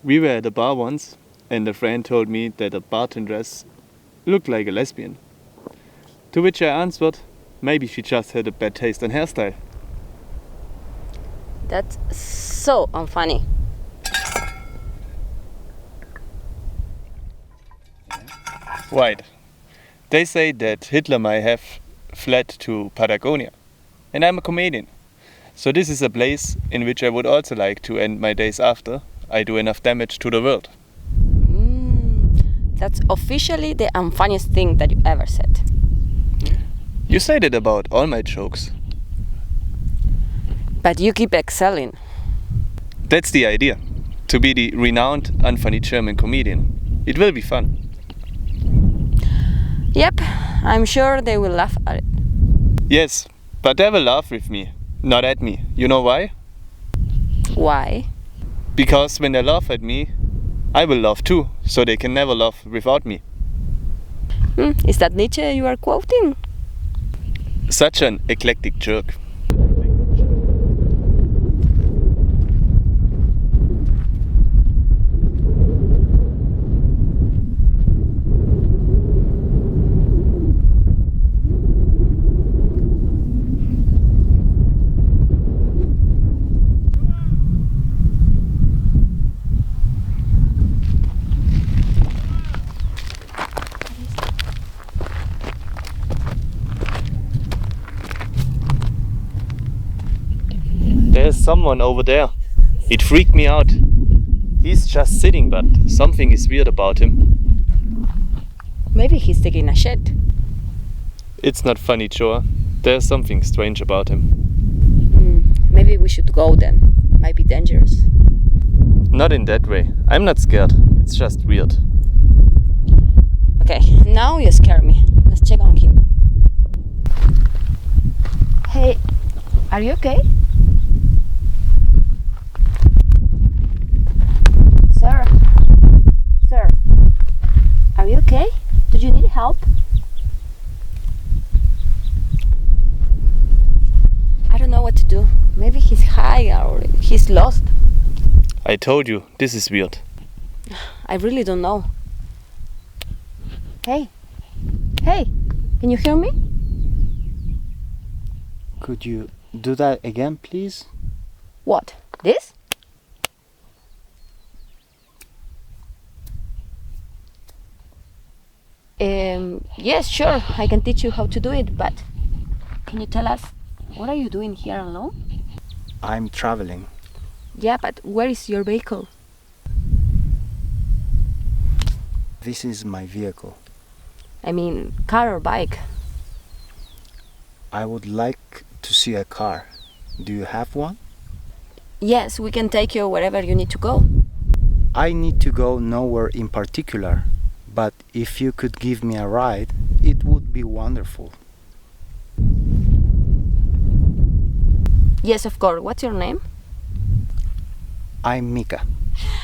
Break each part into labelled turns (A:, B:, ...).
A: We were at a bar once, and a friend told me that a bartendress looked like a lesbian. To which I answered, maybe she just had a bad taste in hairstyle.
B: That's so unfunny.
A: Right. They say that Hitler might have fled to Patagonia. And I'm a comedian. So this is a place in which I would also like to end my days after I do enough damage to the world.
B: That's officially the unfunniest thing that you ever said.
A: You say that about all my jokes.
B: But you keep excelling.
A: That's the idea. To be the renowned, unfunny German comedian. It will be fun.
B: Yep, I'm sure they will laugh at it.
A: Yes, but they will laugh with me, not at me. You know why?
B: Why?
A: Because when they laugh at me, I will laugh too, so they can never laugh without me.
B: Is that Nietzsche you are quoting?
A: Such an eclectic jerk. There's someone over there. It freaked me out. He's just sitting, but something is weird about him.
B: Maybe he's taking a shit.
A: It's not funny, Joa. There's something strange about him.
B: Maybe we should go then. Might be dangerous.
A: Not in that way. I'm not scared. It's just weird.
B: Okay, now you scare me. Let's check on him. Hey, are you okay? Sir, are you okay? Do you need help? I don't know what to do. Maybe he's high or he's lost.
A: I told you, this is weird.
B: I really don't know. Hey, can you hear me?
C: Could you do that again, please?
B: What, this? Yes, sure, I can teach you how to do it, but can you tell us, what are you doing here alone?
C: I'm traveling.
B: Yeah, but where is your vehicle?
C: This is my vehicle.
B: I mean, car or bike?
C: I would like to see a car. Do you have one?
B: Yes, we can take you wherever you need to go.
C: I need to go nowhere in particular, but if you could give me a ride, it would be wonderful.
B: Yes, of course. What's your name?
C: I'm Mika.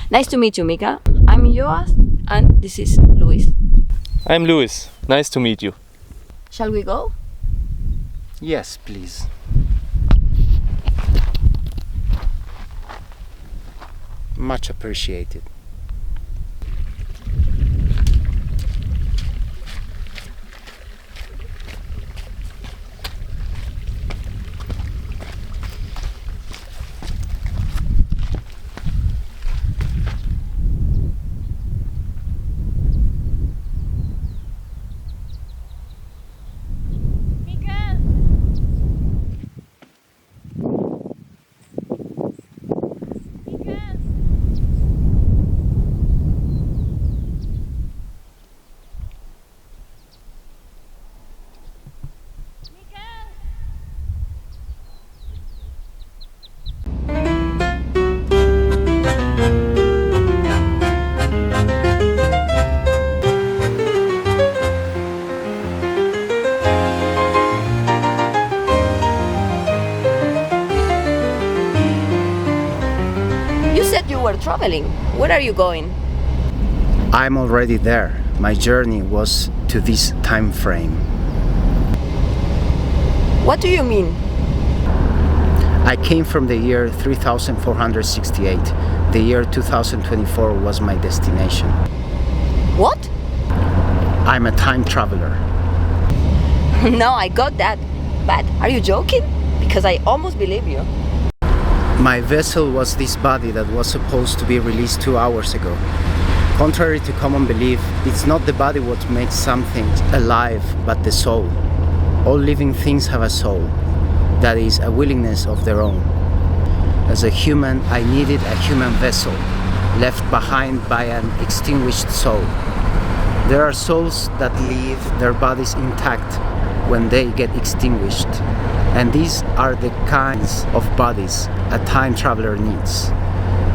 B: Nice to meet you, Mika. I'm Joas, and this is Luis.
A: I'm Luis. Nice to meet you.
B: Shall we go?
C: Yes, please. Much appreciated.
B: Were traveling. Where are you going?
C: I'm already there. My journey was to this time frame.
B: What do you mean?
C: I came from the year 3468. the year 2024 was my destination.
B: What?
C: I'm a time traveler.
B: No, I got that. But are you joking? Because I almost believe you.
C: My vessel was this body that was supposed to be released 2 hours ago. Contrary to common belief, it's not the body what makes something alive, but the soul. All living things have a soul, that is, a willingness of their own. As a human, I needed a human vessel, left behind by an extinguished soul. There are souls that leave their bodies intact when they get extinguished, and these are the kinds of bodies a time traveler needs.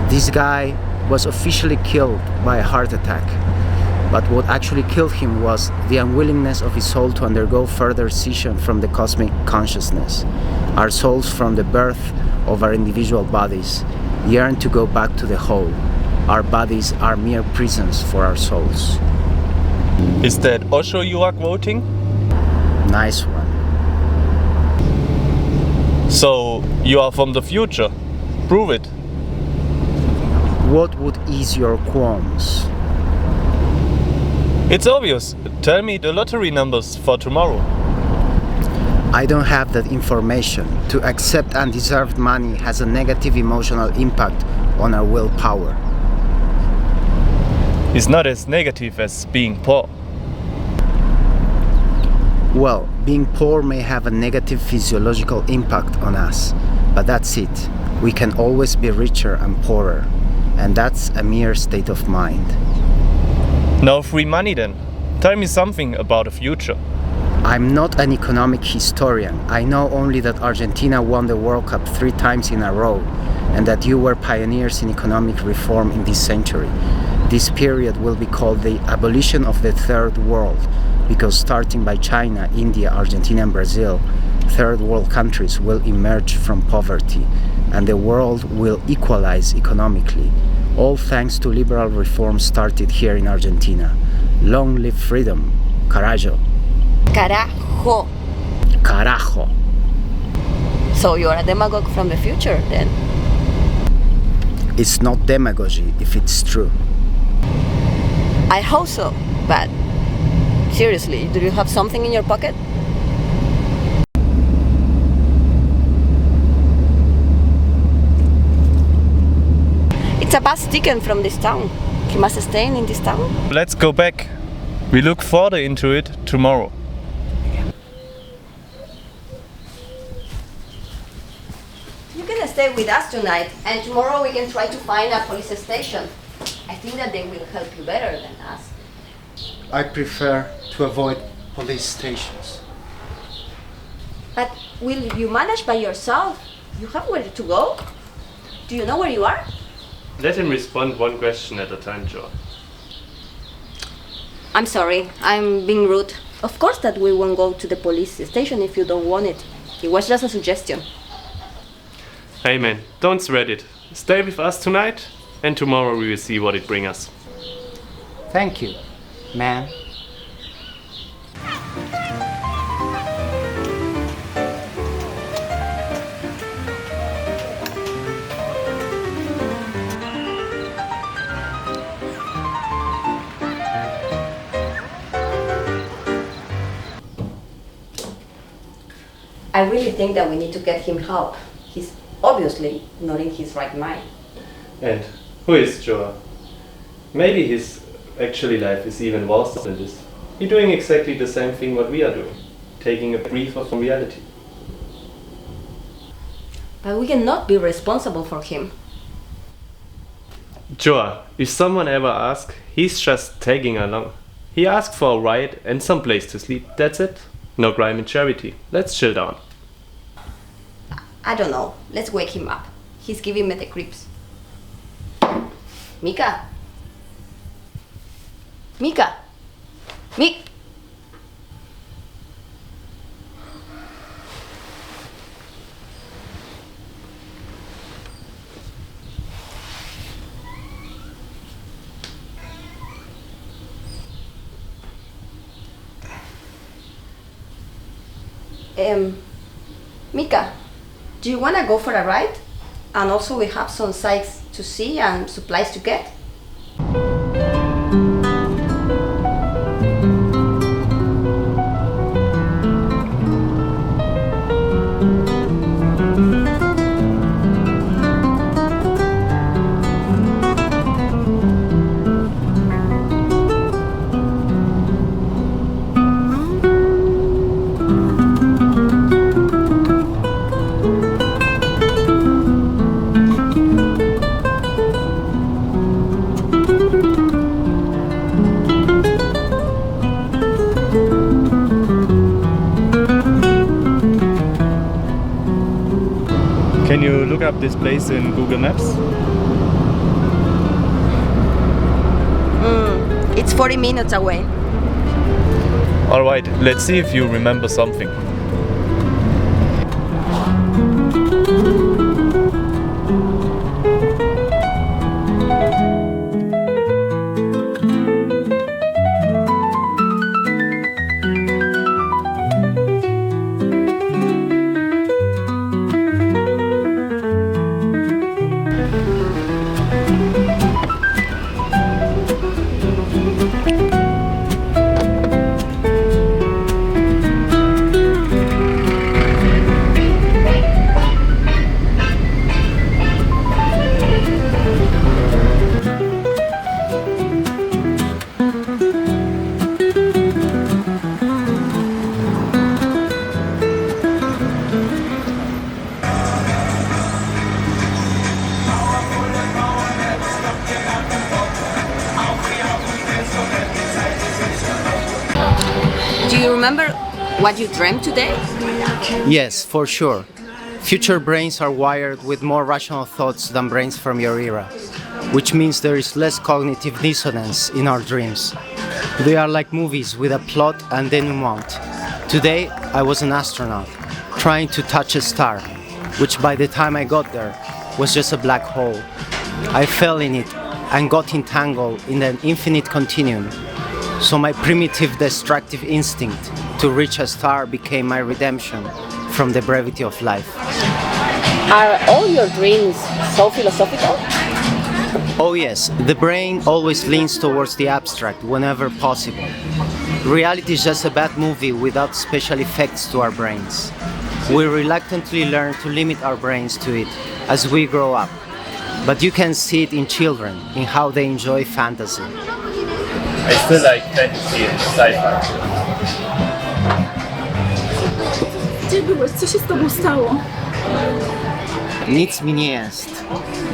C: This guy was officially killed by a heart attack, but what actually killed him was the unwillingness of his soul to undergo further scission from the cosmic consciousness. Our souls, from the birth of our individual bodies, yearn to go back to the whole. Our bodies are mere prisons for our souls.
A: Is that Osho you are quoting?
C: Nice one.
A: So, you are from the future. Prove it.
C: What would ease your qualms?
A: It's obvious. Tell me the lottery numbers for tomorrow.
C: I don't have that information. To accept undeserved money has a negative emotional impact on our willpower.
A: It's not as negative as being poor.
C: Well, being poor may have a negative physiological impact on us, but that's it. We can always be richer and poorer, and that's a mere state of mind.
A: No free money then. Tell me something about the future.
C: I'm not an economic historian. I know only that Argentina won the World Cup 3 times in a row, and that you were pioneers in economic reform in this century. This period will be called the abolition of the Third World, because starting by China, India, Argentina and Brazil, third world countries will emerge from poverty and the world will equalize economically, all thanks to liberal reforms started here in Argentina. Long live freedom. Carajo.
B: Carajo.
C: Carajo.
B: So you're a demagogue from the future, then?
C: It's not demagogy if it's true.
B: I hope so, but seriously, do you have something in your pocket? It's a bus ticket from this town. You must stay in this town.
A: Let's go back. We look further into it tomorrow.
B: You can stay with us tonight, and tomorrow we can try to find a police station. I think that they will help you better than us.
C: I prefer to avoid police stations.
B: But will you manage by yourself? You have where to go? Do you know where you are?
A: Let him respond one question at a time, Joe.
B: I'm sorry, I'm being rude. Of course that we won't go to the police station if you don't want it. It was just a suggestion.
A: Hey man, don't sweat it. Stay with us tonight, and tomorrow we will see what it brings us.
C: Thank you, man.
B: I really think that we need to get him help. He's obviously not in his right mind.
A: And who is Joa? Maybe his actually life is even worse than this. He's doing exactly the same thing what we are doing, taking a breather from reality.
B: But we cannot be responsible for him.
A: Joa, if someone ever asks, he's just tagging along. He asked for a ride and some place to sleep, that's it. No crime and charity. Let's chill down.
B: I don't know. Let's wake him up. He's giving me the creeps. Mika? Mika? Mik? Mika, do you want to go for a ride? And also we have some sites to see and supplies to get.
A: Can you look up this place in Google Maps?
B: It's 40 minutes away.
A: Alright, let's see if you remember something.
B: Do you remember what you dreamt today?
C: Yes, for sure. Future brains are wired with more rational thoughts than brains from your era, which means there is less cognitive dissonance in our dreams. They are like movies with a plot and denouement. Today, I was an astronaut, trying to touch a star, which by the time I got there was just a black hole. I fell in it and got entangled in an infinite continuum. So my primitive destructive instinct to reach a star became my redemption from the brevity of life.
B: Are all your dreams so philosophical?
C: Oh yes, the brain always leans towards the abstract whenever possible. Reality is just a bad movie without special effects to our brains. We reluctantly learn to limit our brains to it as we grow up. But you can see it in children, in how they enjoy fantasy.
A: I still like fantasy and sci-fi.
D: Gdzie byłeś? Co się z tobą stało?
C: Nic mi nie jest.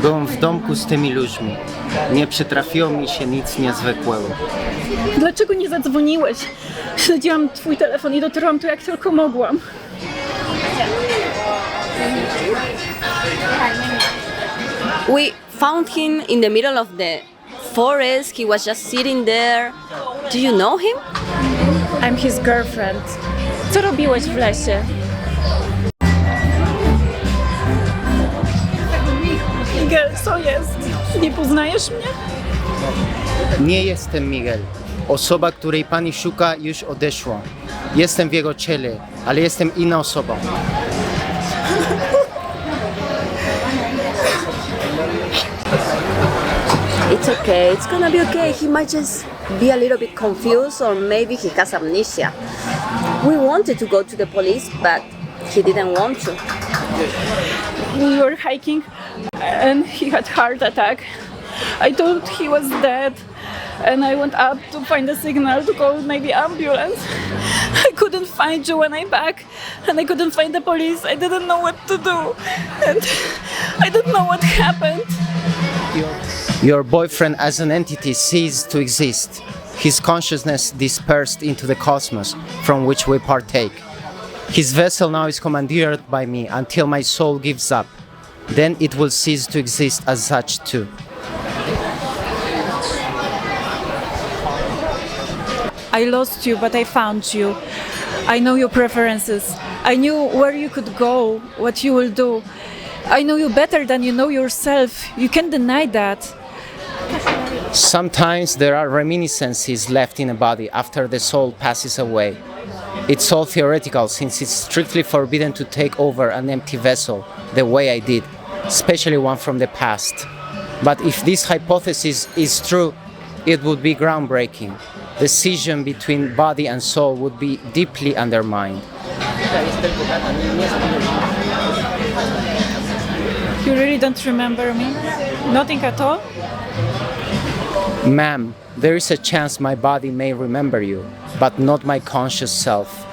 C: Byłem w domku z tymi ludźmi. Nie przytrafiło mi się nic niezwykłego.
D: Dlaczego nie zadzwoniłeś? Śledziłam twój telefon i dotarłam tu jak tylko mogłam.
B: We found him in the middle of the forest. He was just sitting there. Do you know him?
D: I'm his girlfriend. Co robiłeś w lesie? Miguel, co jest? Nie poznajesz mnie?
C: Nie jestem Miguel. Osoba, której pani szuka, już odeszła. Jestem w jego ciele, ale jestem inną osobą.
B: It's okay. It's gonna be okay. He might just be a little bit confused, or maybe he has amnesia. We wanted to go to the police, but he didn't want to.
D: We were hiking and he had heart attack. I thought he was dead and I went up to find a signal to call maybe ambulance. I couldn't find you when I back and I couldn't find the police. I didn't know what to do and I don't know what happened.
C: Your boyfriend as an entity ceased to exist. His consciousness dispersed into the cosmos from which we partake. His vessel now is commandeered by me until my soul gives up. Then it will cease to exist as such too.
D: I lost you, but I found you. I know your preferences. I knew where you could go, what you will do. I know you better than you know yourself. You can't deny that.
C: Sometimes there are reminiscences left in a body after the soul passes away. It's all theoretical since it's strictly forbidden to take over an empty vessel the way I did, especially one from the past. But if this hypothesis is true, it would be groundbreaking. The scission between body and soul would be deeply undermined.
D: You really don't remember me? Nothing at all?
C: Ma'am, there is a chance my body may remember you, but not my conscious self.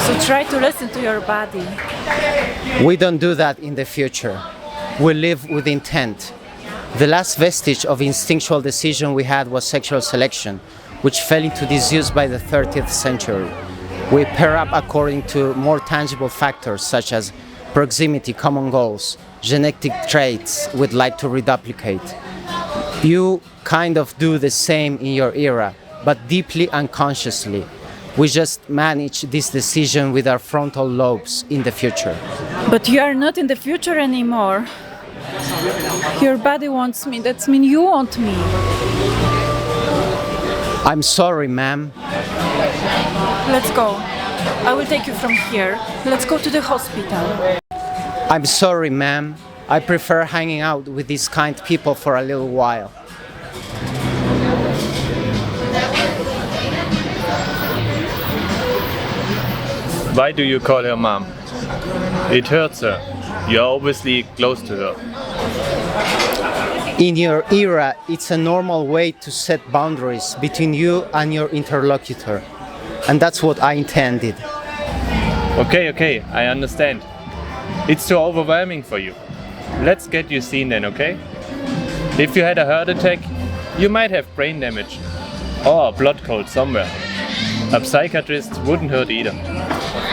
D: So try to listen to your body.
C: We don't do that in the future. We live with intent. The last vestige of instinctual decision we had was sexual selection, which fell into disuse by the 30th century. We pair up according to more tangible factors such as proximity, common goals, genetic traits we'd like to reduplicate. You kind of do the same in your era, but deeply unconsciously. We just manage this decision with our frontal lobes in the future.
D: But you are not in the future anymore. Your body wants me, that means you want me.
C: I'm sorry, ma'am.
D: Let's go. I will take you from here. Let's go to the hospital.
C: I'm sorry, ma'am. I prefer hanging out with these kind people for a little while.
A: Why do you call her mom? It hurts her. You're obviously close to her.
C: In your era, it's a normal way to set boundaries between you and your interlocutor. And that's what I intended.
A: Okay, I understand. It's too overwhelming for you. Let's get you seen then, okay? If you had a heart attack, you might have brain damage or a blood clot somewhere. A psychiatrist wouldn't hurt either.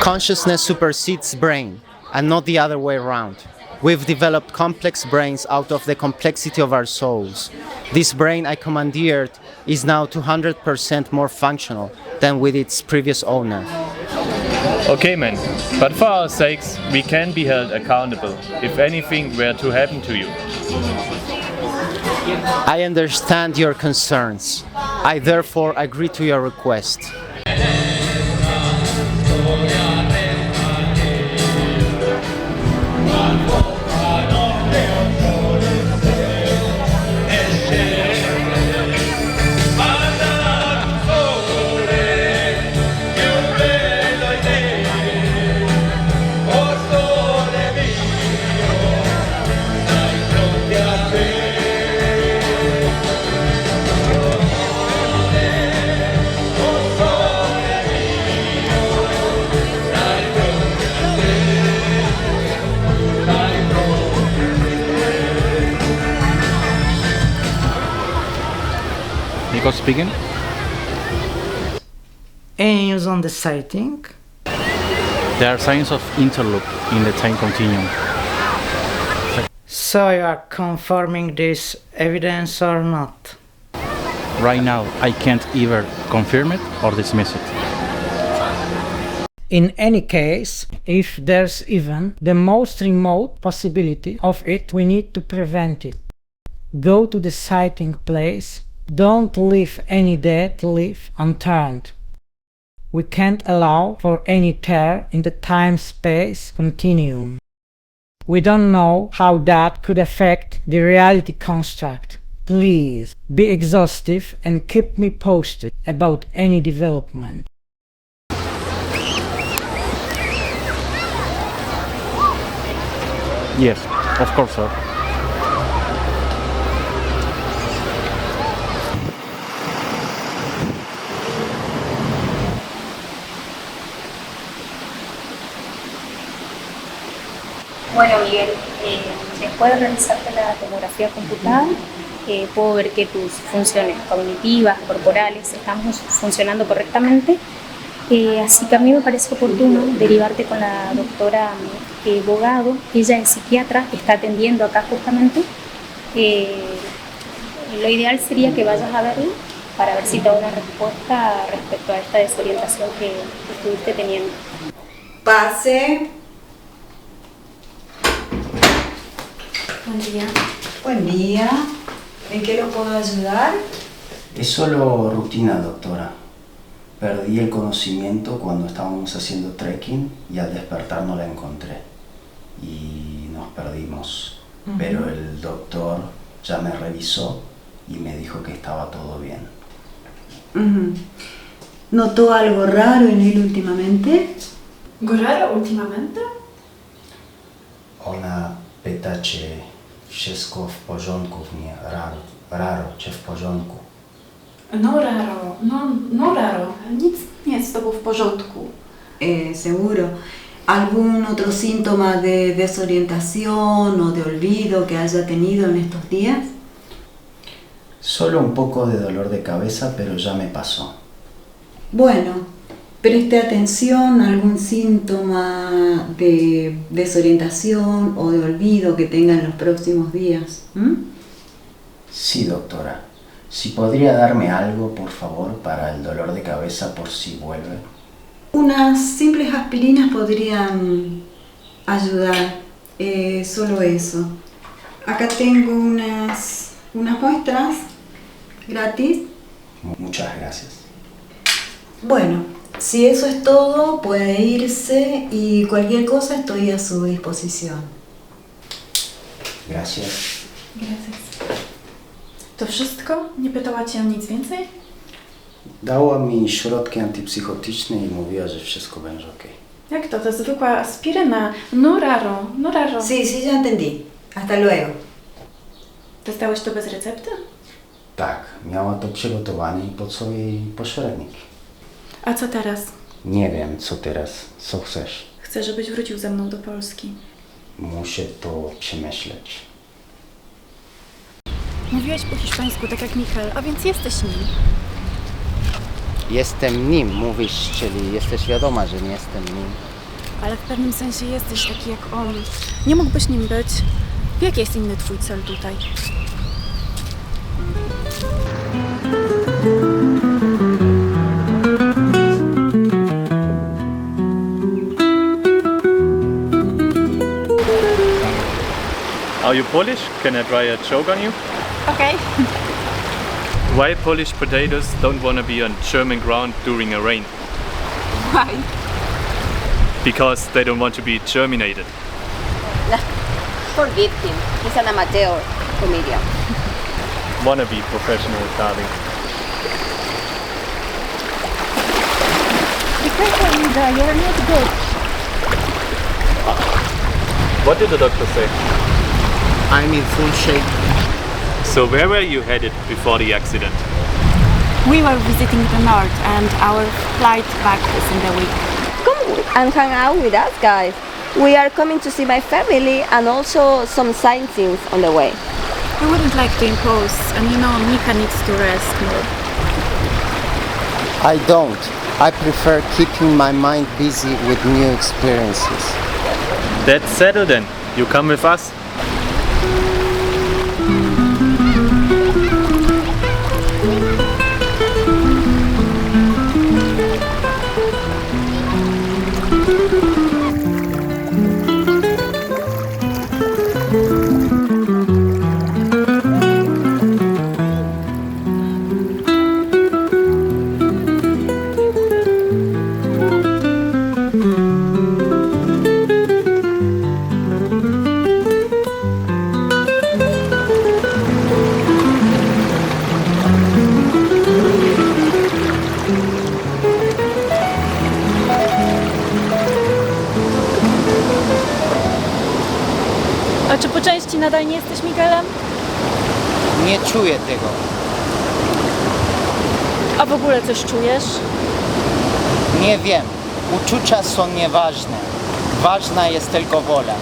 C: Consciousness supersedes brain, and not the other way around. We've developed complex brains out of the complexity of our souls. This brain I commandeered is now 200% more functional than with its previous owner.
A: Okay, man, but for our sakes, we can be held accountable if anything were to happen to you.
C: I understand your concerns. I therefore agree to your request.
E: Nico speaking.
F: Any news on the sighting?
E: There are signs of interloop in the time continuum.
F: So you are confirming this evidence or not?
E: Right now, I can't either confirm it or dismiss it.
F: In any case, if there's even the most remote possibility of it, we need to prevent it. Go to the sighting place. Don't leave any dead leaf unturned. We can't allow for any tear in the time-space continuum. We don't know how that could affect the reality construct. Please be exhaustive and keep me posted about any development.
E: Yes, of course, sir.
G: Bueno, Miguel, después de realizarte la tomografía computada, puedo ver que tus funciones cognitivas, corporales, están funcionando correctamente. Así que a mí me parece oportuno derivarte con la doctora Bogado. Ella es psiquiatra, está atendiendo acá justamente. Lo ideal sería que vayas a verla para ver si te da una respuesta respecto a esta desorientación que estuviste teniendo.
H: Pase.
I: Buen día.
H: Buen día. ¿En qué lo puedo ayudar?
C: Es solo rutina, doctora. Perdí el conocimiento cuando estábamos haciendo trekking y al despertar no la encontré. Y nos perdimos pero el doctor ya me revisó y me dijo que estaba todo bien.
H: ¿Notó algo raro en él últimamente?
D: ¿Raro últimamente?
C: Ona pyta, czy wszystko w porządku w niej, raro, czy w porządku.
D: No raro. Nic nie jest z tobą w porządku.
H: Seguro. ¿Algún otro síntoma de desorientación o de olvido que haya tenido en estos días?
C: Solo un poco de dolor de cabeza, pero ya me pasó.
H: Bueno, preste atención a algún síntoma de desorientación o de olvido que tenga en los próximos días.
C: Sí, doctora. Si podría darme algo, por favor, para el dolor de cabeza por si vuelve.
H: Unas simples aspirinas podrían ayudar, solo eso. Acá tengo unas muestras gratis.
C: Muchas gracias.
H: Bueno, si eso es todo, puede irse y cualquier cosa estoy a su disposición.
C: Gracias.
D: To wszystko? Nie pytała cię o nic więcej?
C: Dała mi środki antypsychotyczne i mówiła, że wszystko będzie ok.
D: Jak to? To zwykła aspiryna. No raro.
H: Sí, ya entendí. Hasta luego.
D: Dostałeś to bez recepty?
C: Tak, miała to przygotowane i pod jej pośrednik.
D: A co teraz?
C: Nie wiem, co teraz. Co chcesz?
D: Chcę, żebyś wrócił ze mną do Polski.
C: Muszę to przemyśleć.
D: Mówiłeś po hiszpańsku, tak jak Michal, a więc jesteś nim.
C: Jestem nim, mówisz, czyli jesteś wiadoma, że nie jestem nim.
D: Ale w pewnym sensie jesteś taki jak on. Nie mógłbyś nim być. Jaki jest inny twój cel tutaj?
A: Are you Polish? Can I try a joke on you?
D: Okay.
A: Why Polish potatoes don't want to be on German ground during a rain?
B: Why?
A: Because they don't want to be germinated.
B: Forgive him. He's an amateur comedian.
A: Wanna be professional, darling.
D: Be careful, Linda. You're not good.
A: What did the doctor say?
C: I'm in full shape.
A: So where were you headed before the accident?
D: We were visiting the north and our flight back is in the week.
B: Come and hang out with us, guys. We are coming to see my family and also some sightseeing on the way.
D: I wouldn't like to impose, and you know, Mika needs to rest more.
C: I don't. I prefer keeping my mind busy with new experiences.
A: That's settled then. You come with us?
D: A czy po części nadal nie jesteś Miguelem?
C: Nie czuję tego.
D: A w ogóle coś czujesz?
C: Nie wiem. Uczucia są nieważne. Ważna jest tylko wola.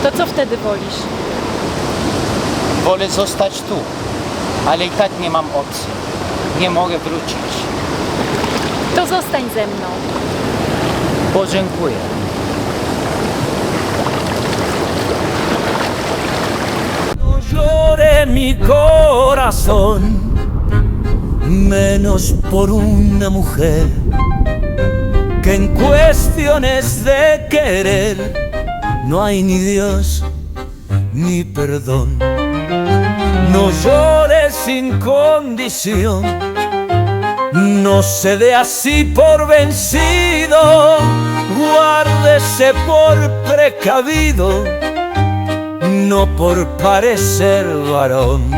D: To co wtedy wolisz?
C: Wolę zostać tu, ale i tak nie mam opcji. Nie mogę wrócić.
D: To zostań ze mną.
C: Podziękuję.
J: No llore mi corazón, menos por una mujer que en cuestiones de querer no hay ni Dios ni perdón. No llores sin condición, no se dé así por vencido, guárdese por precavido, no por parecer varón,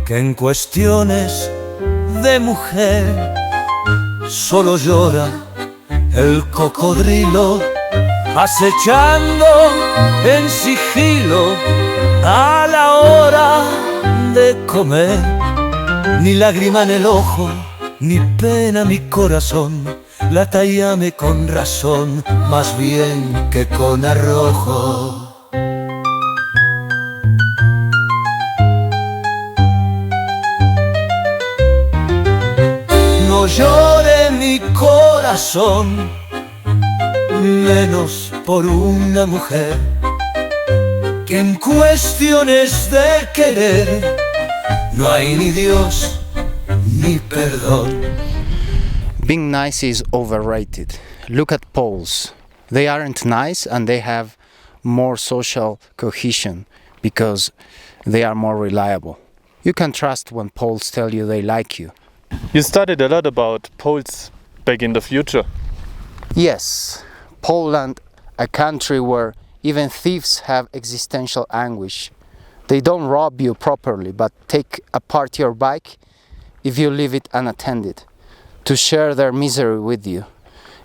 J: que en cuestiones de mujer solo llora el cocodrilo, acechando en sigilo a la hora de comer. Ni lágrima en el ojo, ni pena mi corazón, la tallame con razón, más bien que con arrojo. No llore mi corazón, menos por una mujer, que en cuestiones de querer no hay ni Dios ni perdón.
C: Being nice is overrated. Look at Poles. They aren't nice and they have more social cohesion because they are more reliable. You can trust when Poles tell you they like you.
A: You studied a lot about Poles back in the future.
C: Yes, Poland, a country where even thieves have existential anguish. They don't rob you properly, but take apart your bike if you leave it unattended, to share their misery with you.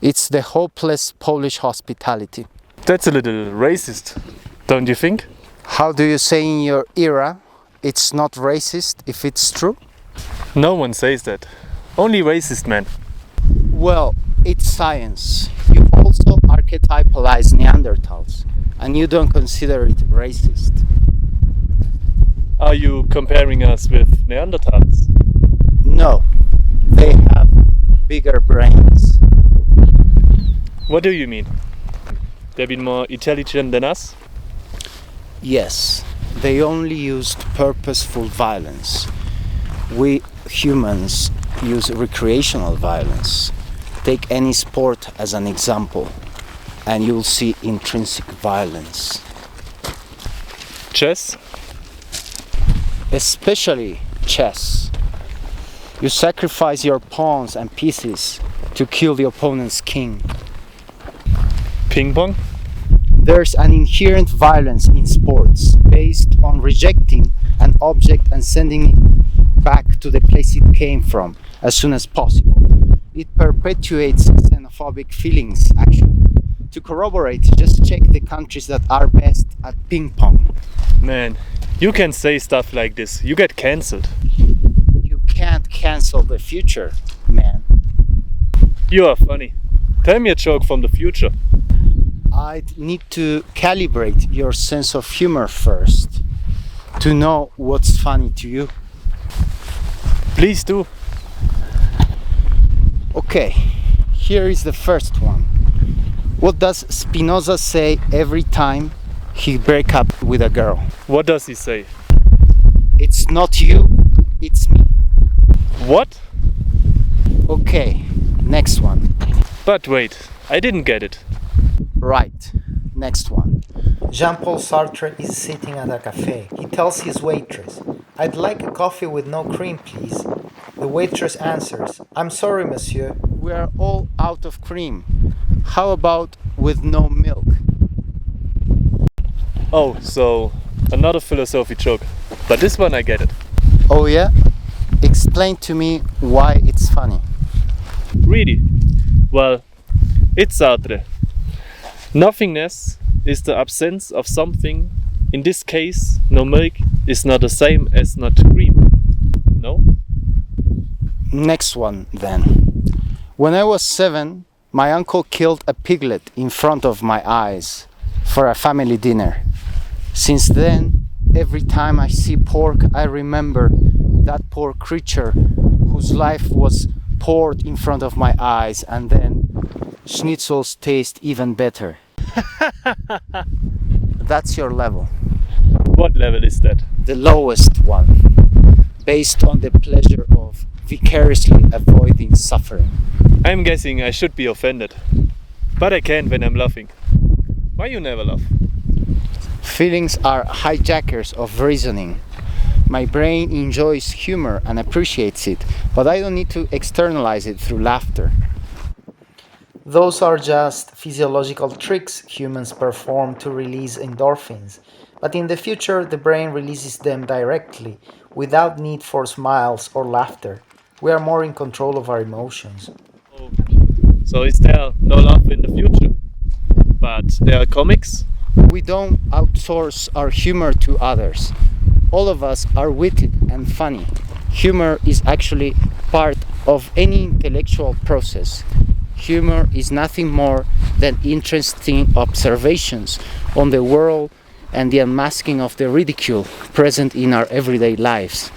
C: It's the hopeless Polish hospitality.
A: That's a little racist, don't you think?
C: How do you say in your era, it's not racist if it's true?
A: No one says that. Only racist men.
C: Well, it's science. You also archetypalize Neanderthals, and you don't consider it racist.
A: Are you comparing us with Neanderthals?
C: No, they have bigger brains.
A: What do you mean? They've been more intelligent than us?
C: Yes, they only used purposeful violence. We humans use recreational violence. Take any sport as an example, and you'll see intrinsic violence.
A: Chess?
C: Especially chess. You sacrifice your pawns and pieces to kill the opponent's king.
A: Ping pong?
C: There's an inherent violence in sports based on rejecting an object and sending it back to the place it came from as soon as possible. It perpetuates xenophobic feelings, actually. To corroborate, just check the countries that are best at ping pong.
A: Man, you can say stuff like this. You get cancelled.
C: You can't cancel the future, man.
A: You are funny. Tell me a joke from the future.
C: I'd need to calibrate your sense of humor first to know what's funny to you.
A: Please do.
C: Okay, here is the first one. What does Spinoza say every time he breaks up with a girl?
A: What does he say?
C: It's not you, it's me.
A: What?
C: Okay, next one.
A: But wait, I didn't get it.
C: Right, next one.
K: Jean-Paul Sartre is sitting at a cafe. He tells his waitress, "I'd like a coffee with no cream, please." The waitress answers, "I'm sorry, monsieur.
C: We are all out of cream. How about with no milk?"
A: Oh, so another philosophy joke. But this one I get it.
C: Oh yeah? Explain to me why it's funny.
A: Really? Well, it's Sartre. Nothingness is the absence of something. In this case, no milk is not the same as not cream. No?
C: Next one then. When I was 7, my uncle killed a piglet in front of my eyes for a family dinner. Since then, every time I see pork, I remember that poor creature whose life was poured in front of my eyes, and then schnitzels taste even better. That's your level.
A: What level is that?
C: The lowest one, based on the pleasure of vicariously avoiding suffering.
A: I'm guessing I should be offended. But I can't when I'm laughing. Why you never laugh?
C: Feelings are hijackers of reasoning. My brain enjoys humor and appreciates it, but I don't need to externalize it through laughter.
K: Those are just physiological tricks humans perform to release endorphins. But in the future, the brain releases them directly, without need for smiles or laughter. We are more in control of our emotions.
A: So is there no love in the future? But there are comics?
C: We don't outsource our humor to others. All of us are witty and funny. Humor is actually part of any intellectual process. Humor is nothing more than interesting observations on the world and the unmasking of the ridicule present in our everyday lives.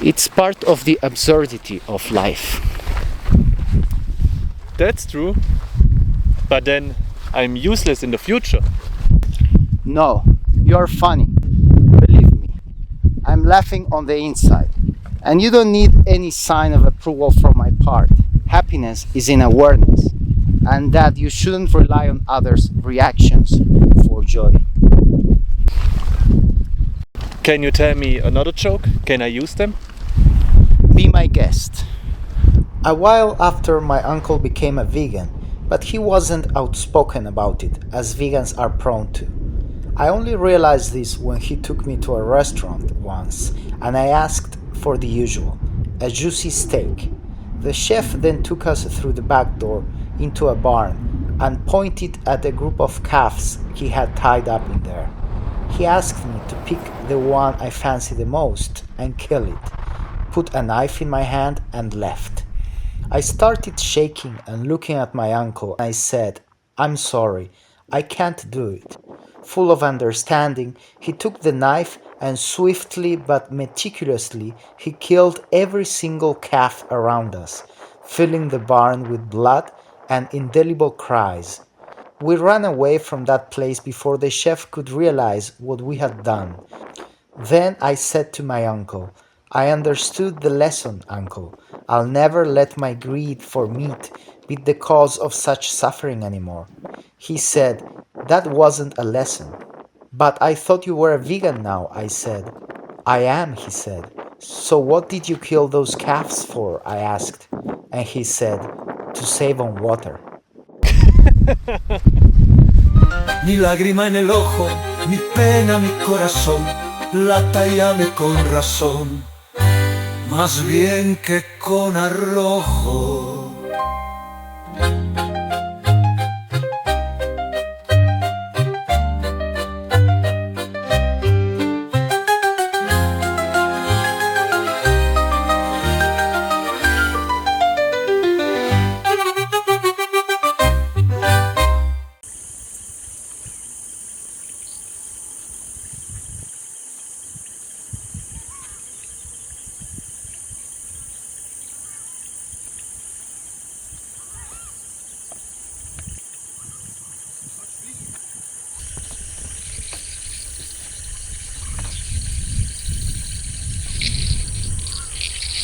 C: It's part of the absurdity of life.
A: That's true. But then I'm useless in the future.
C: No, you're funny. Believe me. I'm laughing on the inside. And you don't need any sign of approval from my part. Happiness is in awareness, and that you shouldn't rely on others' reactions for joy.
A: Can you tell me another joke? Can I use them?
C: Be my guest.
K: A while after, my uncle became a vegan, but he wasn't outspoken about it, as vegans are prone to. I only realized this when he took me to a restaurant once, and I asked for the usual, a juicy steak. The chef then took us through the back door into a barn and pointed at a group of calves he had tied up in there. He asked me to pick the one I fancied the most and kill it, put a knife in my hand and left. I started shaking and looking at my uncle. I said, "I'm sorry, I can't do it." Full of understanding, he took the knife and swiftly but meticulously he killed every single calf around us, filling the barn with blood and indelible cries. We ran away from that place before the chef could realize what we had done. Then I said to my uncle, "I understood the lesson, uncle. I'll never let my greed for meat be the cause of such suffering anymore." He said, "That wasn't a lesson." "But I thought you were a vegan now," I said. "I am," he said. "So what did you kill those calves for?" I asked. And he said, "To save on water."
J: Mi lágrima en el ojo, mi pena, mi corazón, la tallame con razón, más bien que con arrojo.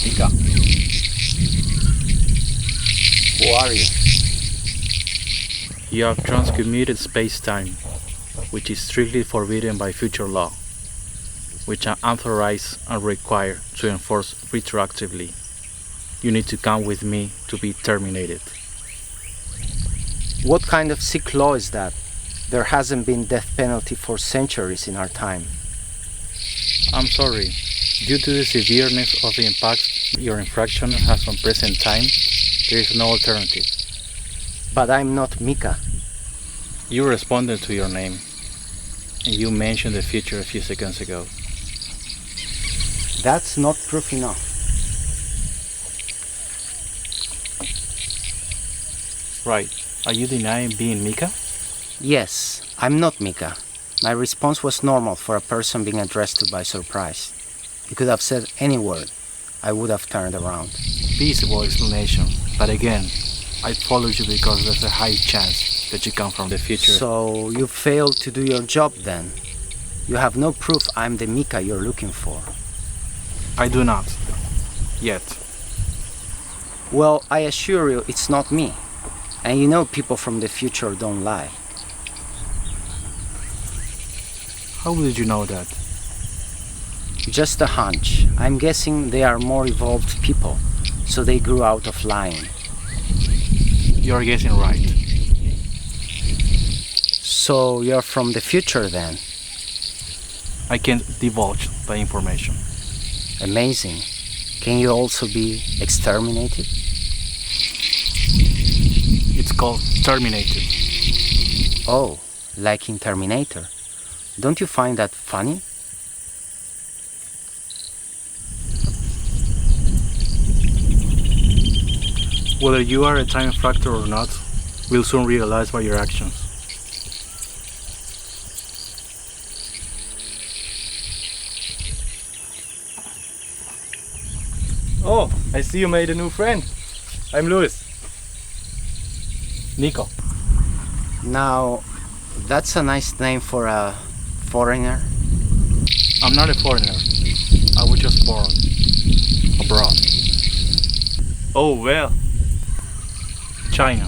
C: Mika. Who are you?
E: You have transcommuted space-time, which is strictly forbidden by future law, which I authorize and require to enforce retroactively. You need to come with me to be terminated.
C: What kind of sick law is that? There hasn't been death penalty for centuries in our time.
E: I'm sorry. Due to the severeness of the impact your infraction has on present time, there is no alternative.
C: But I'm not Mika.
E: You responded to your name, and you mentioned the future a few seconds ago.
C: That's not proof enough.
E: Right. Are you denying being Mika?
C: Yes, I'm not Mika. My response was normal for a person being addressed to by surprise. You could have said any word. I would have turned around.
E: Feasible explanation, but again, I followed you because there's a high chance that you come from the future.
C: So you failed to do your job then? You have no proof I'm the Mika you're looking for.
E: I do not. Yet.
C: Well, I assure you it's not me. And you know people from the future don't lie.
E: How did you know that?
C: Just a hunch. I'm guessing they are more evolved people, so they grew out of lying.
E: You're guessing right.
C: So you're from the future then?
E: I can't divulge the information.
C: Amazing. Can you also be exterminated?
E: It's called terminated.
C: Oh, like in Terminator. Don't you find that funny?
E: Whether you are a time fractor or not, we'll soon realize by your actions.
A: Oh, I see you made a new friend. I'm Luis.
E: Nico.
C: Now, that's a nice name for a foreigner.
E: I'm not a foreigner. I was just born abroad.
A: Oh, where?
E: China.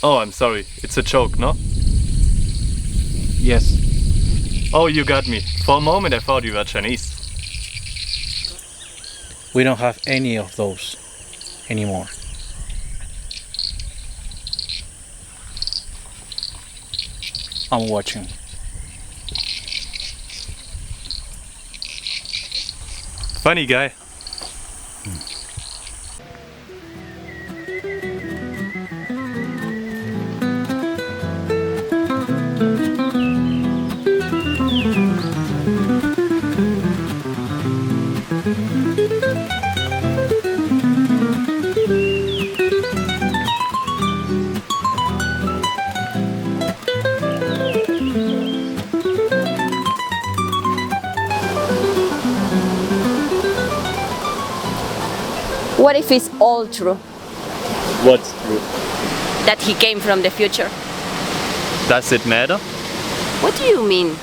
A: Oh, I'm sorry. It's a joke, no?
E: Yes.
A: Oh, you got me. For a moment I thought you were Chinese.
E: We don't have any of those anymore. I'm watching.
A: Funny guy.
B: What if it's all true?
A: What's true?
B: That he came from the future?
A: Does it matter?
B: What do you mean?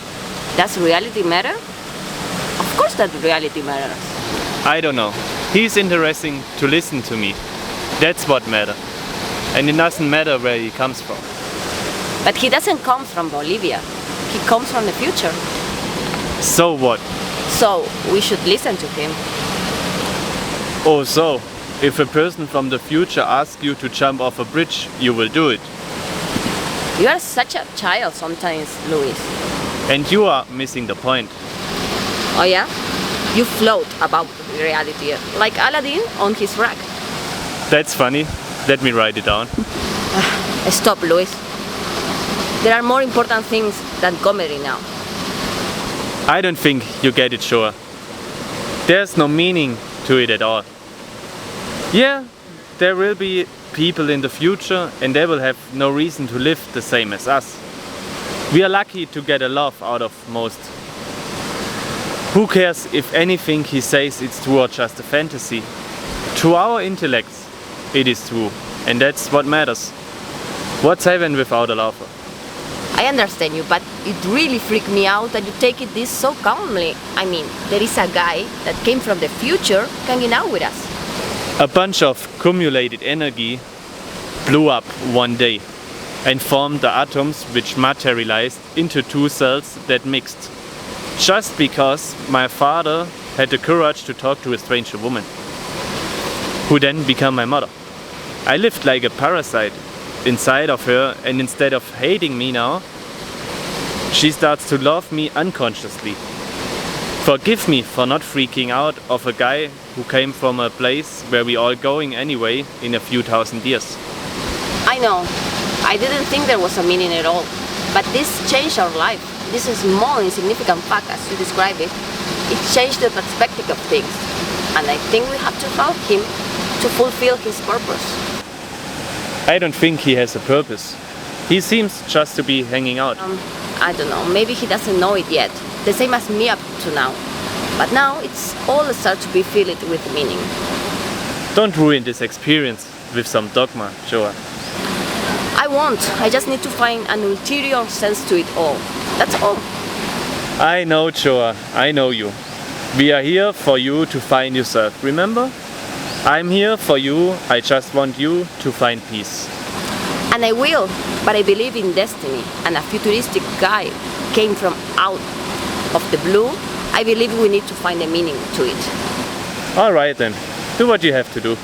B: Does reality matter? Of course that reality matters.
A: I don't know. He's interesting to listen to me. That's what matters. And it doesn't matter where he comes from.
B: But he doesn't come from Bolivia. He comes from the future.
A: So what?
B: So we should listen to him.
A: Oh, so if a person from the future asks you to jump off a bridge, you will do it.
B: You are such a child sometimes, Luis.
A: And you are missing the point.
B: Oh yeah? You float above reality, like Aladdin on his rack.
A: That's funny. Let me write it down.
B: Stop, Luis. There are more important things than comedy now.
A: I don't think you get it, sure. There's no meaning to it at all. Yeah, there will be people in the future and they will have no reason to live the same as us. We are lucky to get a laugh out of most. Who cares if anything he says it's true or just a fantasy? To our intellects, it is true, and that's what matters. What's heaven without a laughter?
B: I understand you, but it really freaked me out that you take it this so calmly. I mean, there is a guy that came from the future hanging out with us.
A: A bunch of cumulated energy blew up one day and formed the atoms which materialized into two cells that mixed. Just because my father had the courage to talk to a stranger woman, who then became my mother. I lived like a parasite inside of her, and instead of hating me now, she starts to love me unconsciously. Forgive me for not freaking out of a guy who came from a place where we all going anyway in a few thousand years.
B: I know. I didn't think there was a meaning at all. But this changed our life. This small insignificant fact, as you describe it, it changed the perspective of things. And I think we have to help him to fulfill his purpose.
A: I don't think he has a purpose. He seems just to be hanging out.
B: I don't know, maybe he doesn't know it yet. The same as me up to now. But now it's all starts to be filled with meaning.
A: Don't ruin this experience with some dogma, Joa.
B: I won't. I just need to find an ulterior sense to it all. That's all.
A: I know, Joa. I know you. We are here for you to find yourself, remember? I'm here for you. I just want you to find peace.
B: And I will, but I believe in destiny. And a futuristic guy came from out of the blue. I believe we need to find a meaning to it.
A: All right then. Do what you have to do.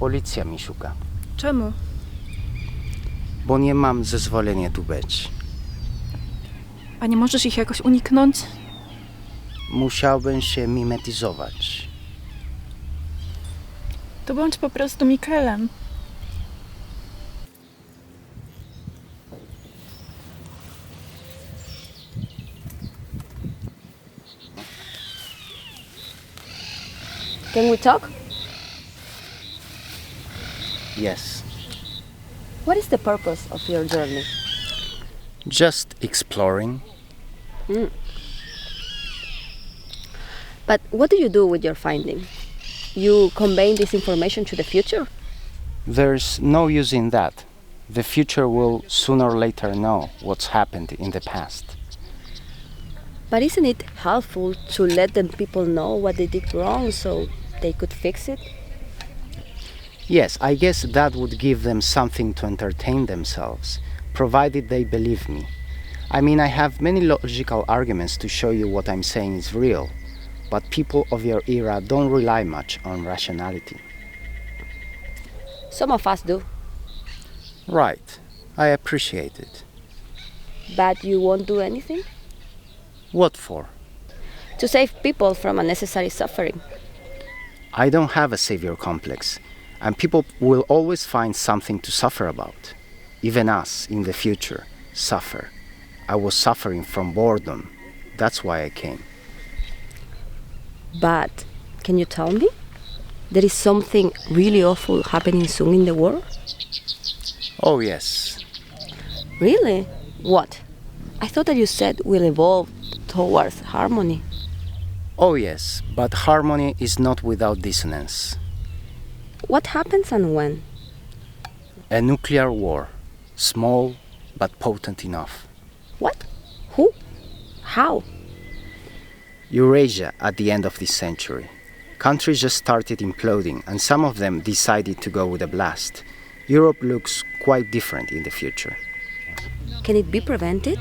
C: Policja mi szuka,
D: Czemu?
C: bo nie mam zezwolenia tu być.
D: A nie możesz ich jakoś uniknąć?
C: Musiałbym się mimetyzować.
D: To bądź po prostu Mikelem.
B: Can we talk?
C: Yes.
B: What is the purpose of your journey?
C: Just exploring.
B: But what do you do with your finding? You convey this information to the future?
C: There's no use in that. The future will sooner or later know what's happened in the past.
B: But isn't it helpful to let the people know what they did wrong so they could fix it?
C: Yes, I guess that would give them something to entertain themselves, provided they believe me. I mean, I have many logical arguments to show you what I'm saying is real, but people of your era don't rely much on rationality.
B: Some of us do.
C: Right, I appreciate it.
B: But you won't do anything?
C: What for?
B: To save people from unnecessary suffering.
C: I don't have a savior complex, and people will always find something to suffer about. Even us, in the future, suffer. I was suffering from boredom. That's why I came.
B: But can you tell me? There is something really awful happening soon in the world?
C: Oh, yes.
B: Really? What? I thought that you said we'll evolve towards harmony.
C: Oh, yes, but harmony is not without dissonance.
B: What happens and when?
C: A nuclear war. Small, but potent enough.
B: What? Who? How?
C: Eurasia at the end of this century. Countries just started imploding, and some of them decided to go with a blast. Europe looks quite different in the future.
B: Can it be prevented?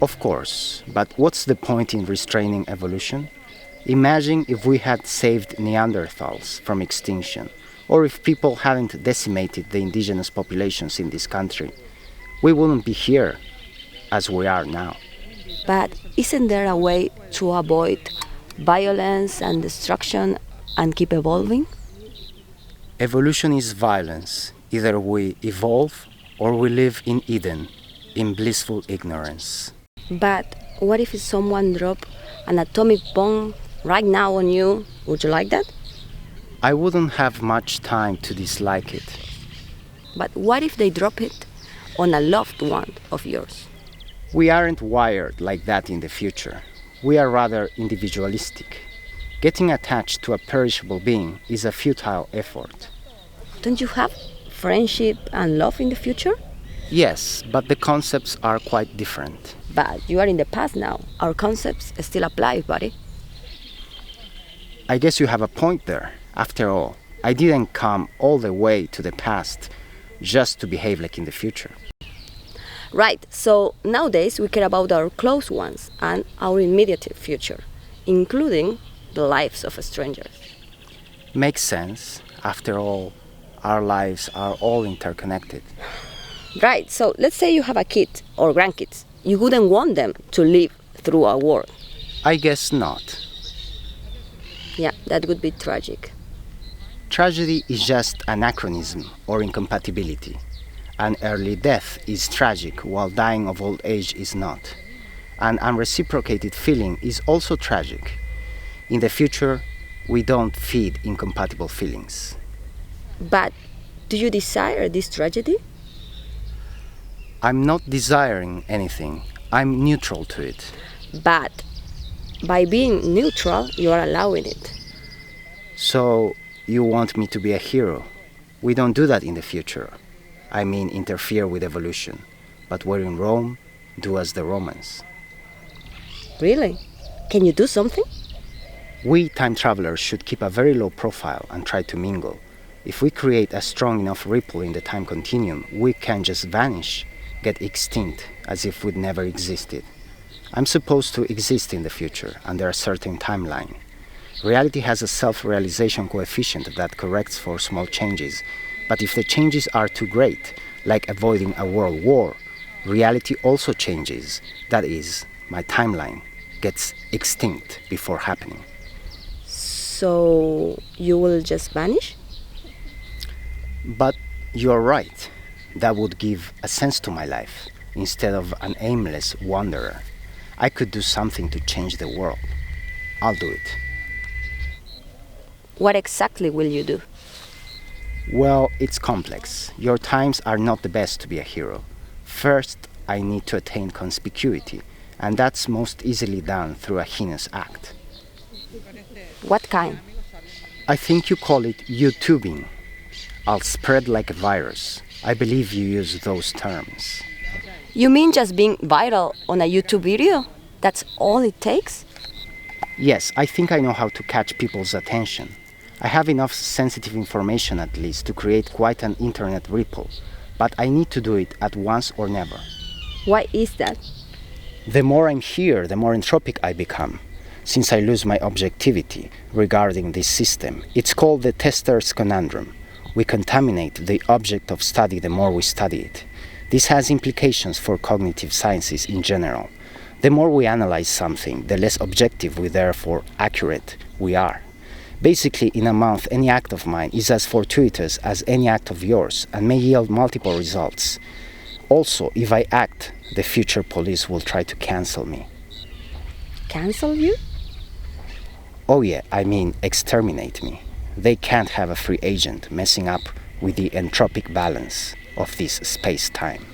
C: Of course, but what's the point in restraining evolution? Imagine if we had saved Neanderthals from extinction, or if people hadn't decimated the indigenous populations in this country. We wouldn't be here as we are now.
B: But isn't there a way to avoid violence and destruction and keep evolving?
C: Evolution is violence. Either we evolve or we live in Eden, in blissful ignorance.
B: But what if someone dropped an atomic bomb right now on you? Would you like that?
C: I wouldn't have much time to dislike it.
B: But what if they drop it on a loved one of yours?
C: We aren't wired like that in the future. We are rather individualistic. Getting attached to a perishable being is a futile effort.
B: Don't you have friendship and love in the future?
C: Yes, but the concepts are quite different.
B: But you are in the past now. Our concepts still apply, buddy.
C: I guess you have a point there. After all, I didn't come all the way to the past just to behave like in the future.
B: Right, so nowadays we care about our close ones and our immediate future, including the lives of strangers.
C: Makes sense. After all, our lives are all interconnected.
B: Right, so let's say you have a kid or grandkids. You wouldn't want them to live through a war.
C: I guess not.
B: Yeah, that would be tragic.
C: Tragedy is just anachronism or incompatibility. An early death is tragic, while dying of old age is not. An unreciprocated feeling is also tragic. In the future, we don't feed incompatible feelings.
B: But do you desire this tragedy?
C: I'm not desiring anything. I'm neutral to it.
B: But by being neutral, you are allowing it.
C: So, you want me to be a hero? We don't do that in the future. I mean, interfere with evolution. But we're in Rome, do as the Romans.
B: Really? Can you do something?
C: We time travelers should keep a very low profile and try to mingle. If we create a strong enough ripple in the time continuum, we can just vanish, get extinct, as if we'd never existed. I'm supposed to exist in the future under a certain timeline. Reality has a self-realization coefficient that corrects for small changes. But if the changes are too great, like avoiding a world war, reality also changes. That is, my timeline gets extinct before happening.
B: So you will just vanish?
C: But you're right. That would give a sense to my life, instead of an aimless wanderer. I could do something to change the world. I'll do it.
B: What exactly will you do?
C: Well, it's complex. Your times are not the best to be a hero. First, I need to attain conspicuity, and that's most easily done through a heinous act.
B: What kind?
C: I think you call it YouTubing. I'll spread like a virus. I believe you use those terms.
B: You mean just being viral on a YouTube video? That's all it takes?
C: Yes, I think I know how to catch people's attention. I have enough sensitive information at least to create quite an internet ripple, but I need to do it at once or never.
B: Why is that?
C: The more I'm here, the more entropic I become, since I lose my objectivity regarding this system. It's called the tester's conundrum. We contaminate the object of study the more we study it. This has implications for cognitive sciences in general. The more we analyze something, the less objective we therefore accurate we are. Basically, in a month, any act of mine is as fortuitous as any act of yours and may yield multiple results. Also, if I act, the future police will try to cancel me.
B: Cancel you?
C: Oh yeah, I mean exterminate me. They can't have a free agent messing up with the entropic balance of this space-time.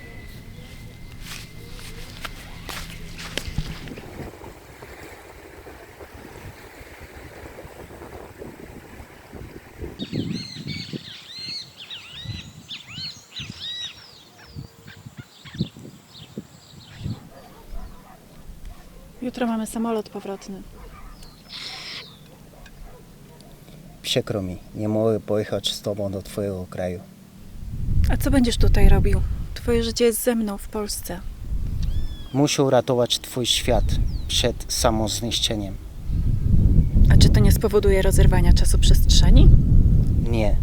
D: Jutro mamy samolot powrotny.
C: Przykro mi, nie mogę pojechać z tobą do twojego kraju.
D: A co będziesz tutaj robił? Twoje życie jest ze mną w Polsce.
C: Muszę uratować twój świat przed samozniszczeniem.
D: A czy to nie spowoduje rozerwania czasoprzestrzeni?
C: Nie,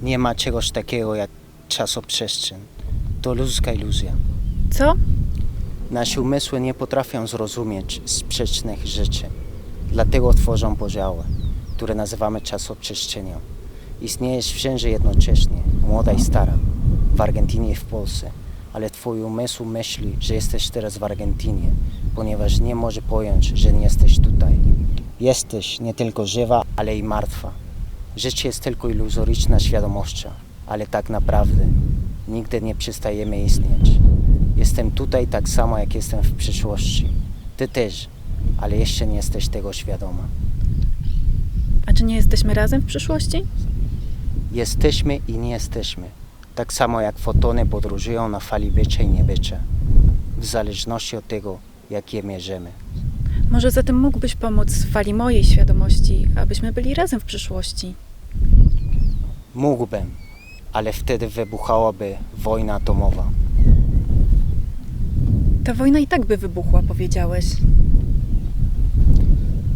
C: nie ma czegoś takiego jak czasoprzestrzeń. To ludzka iluzja.
D: Co?
C: Nasze umysły nie potrafią zrozumieć sprzecznych rzeczy. Dlatego tworzą podziały, które nazywamy czasoprzestrzenią. Istniejesz wszędzie jednocześnie, młoda i stara, w Argentynie i w Polsce, ale twój umysł myśli, że jesteś teraz w Argentynie, ponieważ nie może pojąć, że nie jesteś tutaj. Jesteś nie tylko żywa, ale i martwa. Życie jest tylko iluzoryczna świadomością, ale tak naprawdę nigdy nie przestajemy istnieć. Jestem tutaj tak samo, jak jestem w przyszłości. Ty też, ale jeszcze nie jesteś tego świadoma.
D: A czy nie jesteśmy razem w przyszłości?
C: Jesteśmy i nie jesteśmy. Tak samo jak fotony podróżują na fali bycia i niebycia. W zależności od tego, jak je mierzymy.
D: Może zatem mógłbyś pomóc w fali mojej świadomości, abyśmy byli razem w przyszłości.
C: Mógłbym, ale wtedy wybuchałaby wojna atomowa.
D: Ta wojna i tak by wybuchła, powiedziałeś.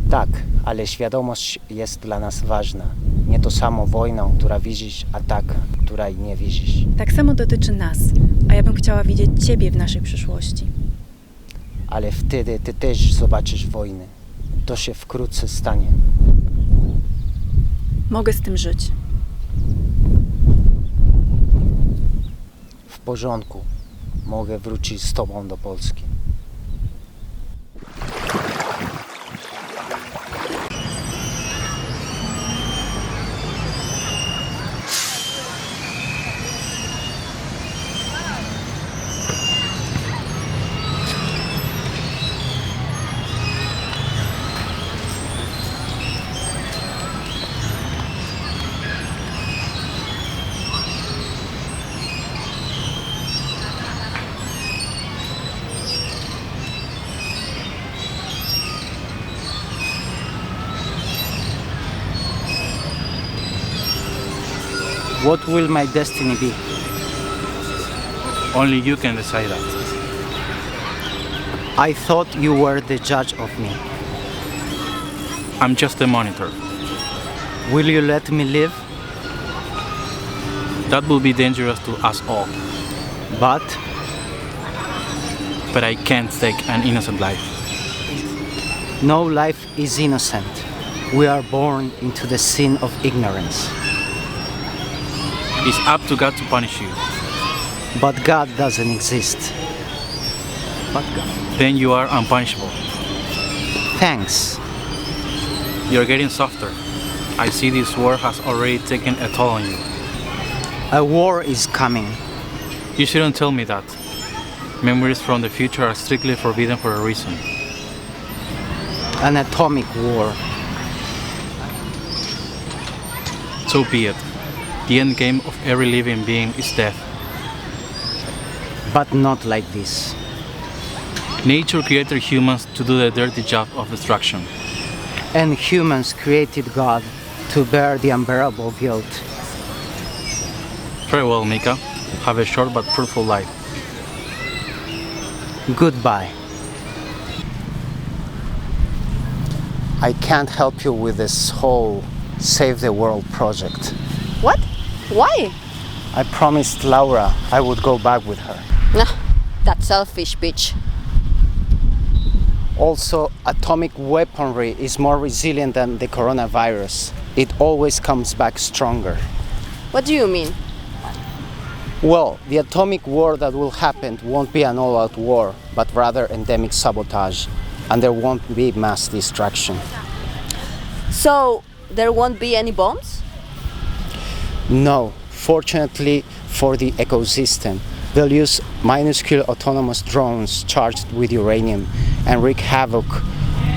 C: Tak, ale świadomość jest dla nas ważna. Nie to samo wojną, która widzisz, a taka, której nie widzisz.
D: Tak samo dotyczy nas, a ja bym chciała widzieć Ciebie w naszej przyszłości.
C: Ale wtedy ty też zobaczysz wojnę. To się wkrótce stanie.
D: Mogę z tym żyć.
C: W porządku. Mogę wrócić z tobą do Polski. What will my destiny be?
E: Only you can decide that.
C: I thought you were the judge of me.
E: I'm just a monitor.
C: Will you let me live?
E: That will be dangerous to us all.
C: But
E: I can't take an innocent life.
C: no life is innocent. We are born into the sin of ignorance.
E: It's up to God to punish you.
C: But God doesn't exist.
E: Then you are unpunishable.
C: Thanks.
E: You're getting softer. I see this war has already taken a toll on you.
C: A war is coming.
E: You shouldn't tell me that. Memories from the future are strictly forbidden for a reason.
C: An atomic war.
E: So be it. The end game of every living being is death.
C: But not like this.
E: Nature created humans to do the dirty job of destruction.
C: And humans created God to bear the unbearable guilt.
E: Farewell, Mika. Have a short but fruitful life.
C: Goodbye. I can't help you with this whole Save the World project.
B: What? Why?
C: I promised Laura I would go back with her.
B: Nah, that selfish bitch.
C: Also, atomic weaponry is more resilient than the coronavirus. It always comes back stronger.
B: What do you mean?
C: Well, the atomic war that will happen won't be an all-out war, but rather endemic sabotage, and there won't be mass destruction.
B: So, there won't be any bombs?
C: No, fortunately for the ecosystem, they'll use minuscule autonomous drones charged with uranium and wreak havoc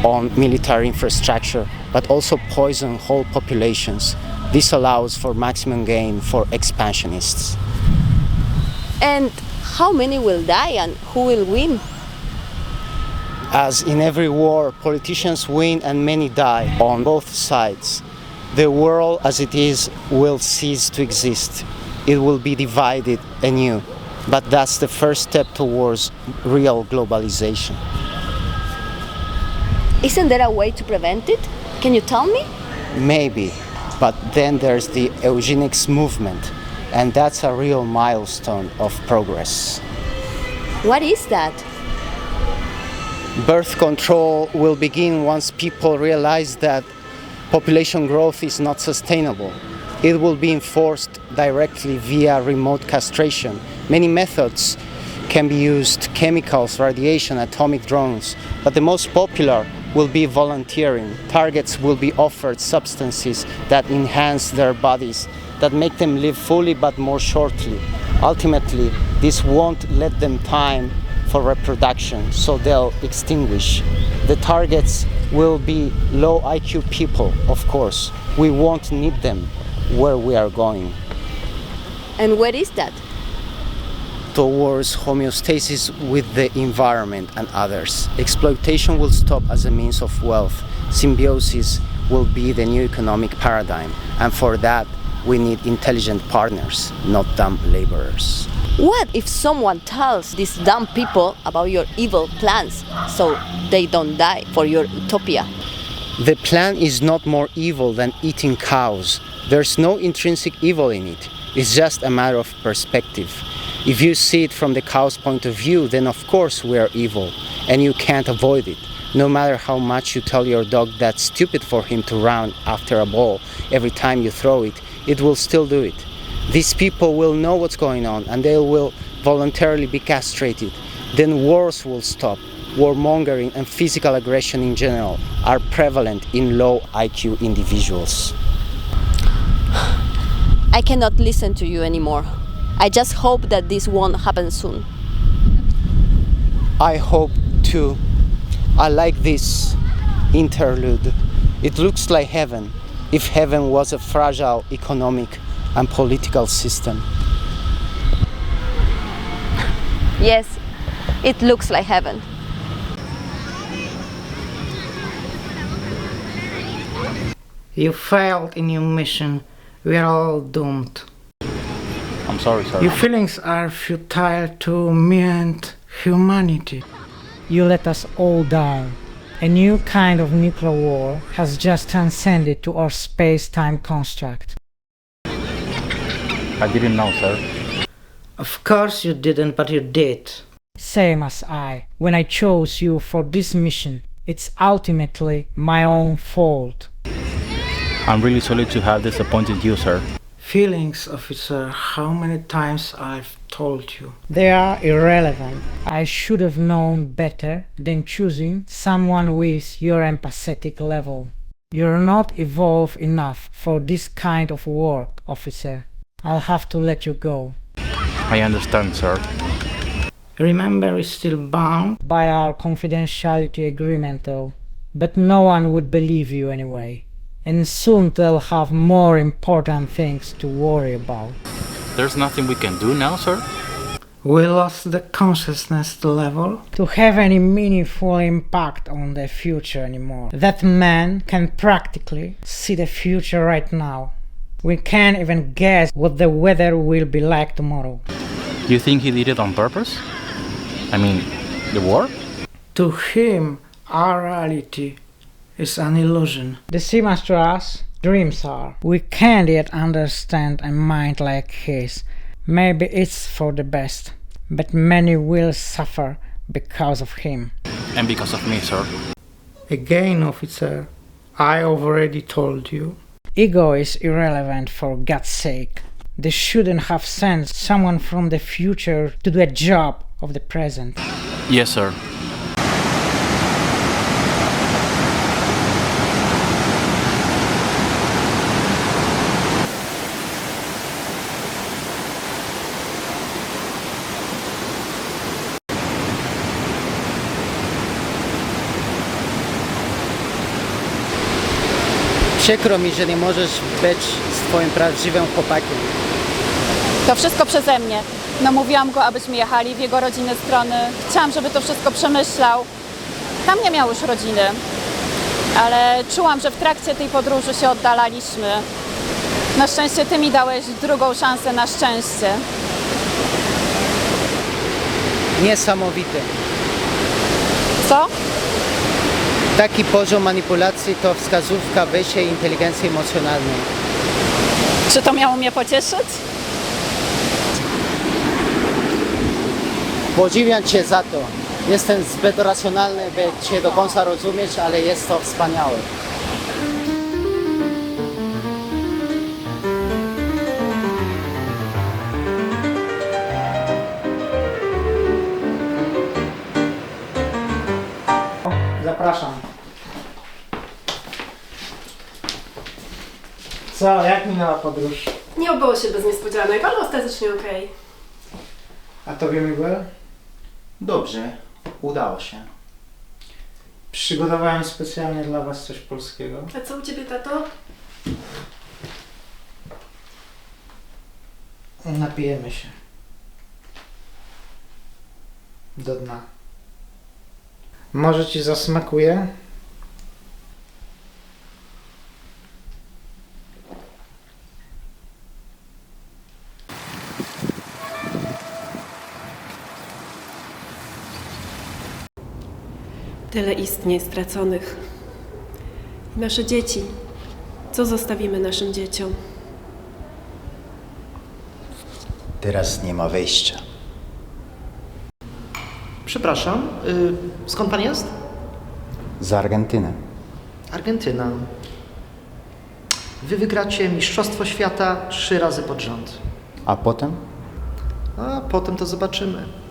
C: on military infrastructure, but also poison whole populations. This allows for maximum gain for expansionists.
B: And how many will die and who will win?
C: As in every war, politicians win and many die on both sides. The world as it is will cease to exist. It will be divided anew. But that's the first step towards real globalization.
B: Isn't there a way to prevent it? Can you tell me?
C: Maybe, but then there's the eugenics movement, and that's a real milestone of progress.
B: What is that?
C: Birth control will begin once people realize that population growth is not sustainable. It will be enforced directly via remote castration. Many methods can be used: chemicals, radiation, atomic drones, but the most popular will be volunteering. Targets will be offered substances that enhance their bodies, that make them live fully but more shortly. Ultimately, this won't let them time for reproduction, so they'll extinguish. The targets will be low IQ people, of course. We won't need them where we are going.
B: And where is that?
C: Towards homeostasis with the environment and others. Exploitation will stop as a means of wealth. Symbiosis will be the new economic paradigm, and for that we need intelligent partners, not dumb laborers.
B: What if someone tells these dumb people about your evil plans so they don't die for your utopia?
C: The plan is not more evil than eating cows. There's no intrinsic evil in it. It's just a matter of perspective. If you see it from the cow's point of view, then of course we are evil, and you can't avoid it. No matter how much you tell your dog that's stupid for him to run after a ball every time you throw it, it will still do it. These people will know what's going on, and they will voluntarily be castrated. Then wars will stop. Warmongering and physical aggression in general are prevalent in low IQ individuals.
B: I cannot listen to you anymore. I just hope that this won't happen soon.
C: I hope too. I like this interlude. It looks like heaven, if heaven was a fragile economic and political system.
B: Yes, it looks like heaven.
F: You failed in your mission. We are all doomed.
E: I'm sorry, sir.
F: Your feelings are futile to me and humanity. You let us all die, A new kind of nuclear war has just transcended to our space-time construct.
E: I didn't know, sir.
F: Of course you didn't, but you did. Same as I. When I chose you for this mission, it's ultimately my own fault.
E: I'm really sorry to have disappointed you, sir.
F: Feelings, officer, how many times I've told you. They are irrelevant. I should have known better than choosing someone with your empathetic level. You're not evolved enough for this kind of work, officer. I'll have to let you go.
E: I understand, sir.
F: Remember, we're still bound by our confidentiality agreement, though. But no one would believe you anyway. And soon they'll have more important things to worry about.
E: There's nothing we can do now, sir?
F: We lost the consciousness level to have any meaningful impact on the future anymore. That man can practically see the future right now. We can't even guess what the weather will be like tomorrow.
E: You think he did it on purpose? I mean, the war?
F: To him, our reality is an illusion. The same as to us, dreams are. We can't yet understand a mind like his. Maybe it's for the best, but many will suffer because of him.
E: And because of me, sir.
F: Again, officer, I already told you. Ego is irrelevant, for God's sake. They shouldn't have sent someone from the future to do a job of the present.
E: Yes, sir.
C: Przykro mi, że nie możesz być z twoim prawdziwym chłopakiem.
D: To wszystko przeze mnie. Namówiłam go, abyśmy jechali w jego rodzinne strony. Chciałam, żeby to wszystko przemyślał. Tam nie miał już rodziny. Ale czułam, że w trakcie tej podróży się oddalaliśmy. Na szczęście ty mi dałeś drugą szansę na szczęście.
C: Niesamowite.
D: Co?
C: Taki poziom manipulacji to wskazówka wyższej inteligencji emocjonalnej.
D: Czy to miało mnie pocieszyć?
C: Podziwiam Cię za to. Jestem zbyt racjonalny, by Cię do końca rozumieć, ale jest to wspaniałe.
F: Zapraszam. Co, jak minęła podróż?
L: Nie obyło się bez niespodzianek, ale ostatecznie okej.
F: A tobie, Miguel?
K: Dobrze, udało się.
F: Przygotowałem specjalnie dla was coś polskiego.
L: A co u ciebie, tato?
F: Napijemy się. Do dna. Może ci zasmakuje?
L: Tyle istnień straconych. Nasze dzieci. Co zostawimy naszym dzieciom?
K: Teraz nie ma wyjścia.
M: Przepraszam, skąd pan jest?
K: Z Argentyny.
M: Argentyna. Wy wygracie Mistrzostwo Świata 3 razy pod rząd.
K: A potem?
M: A potem to zobaczymy.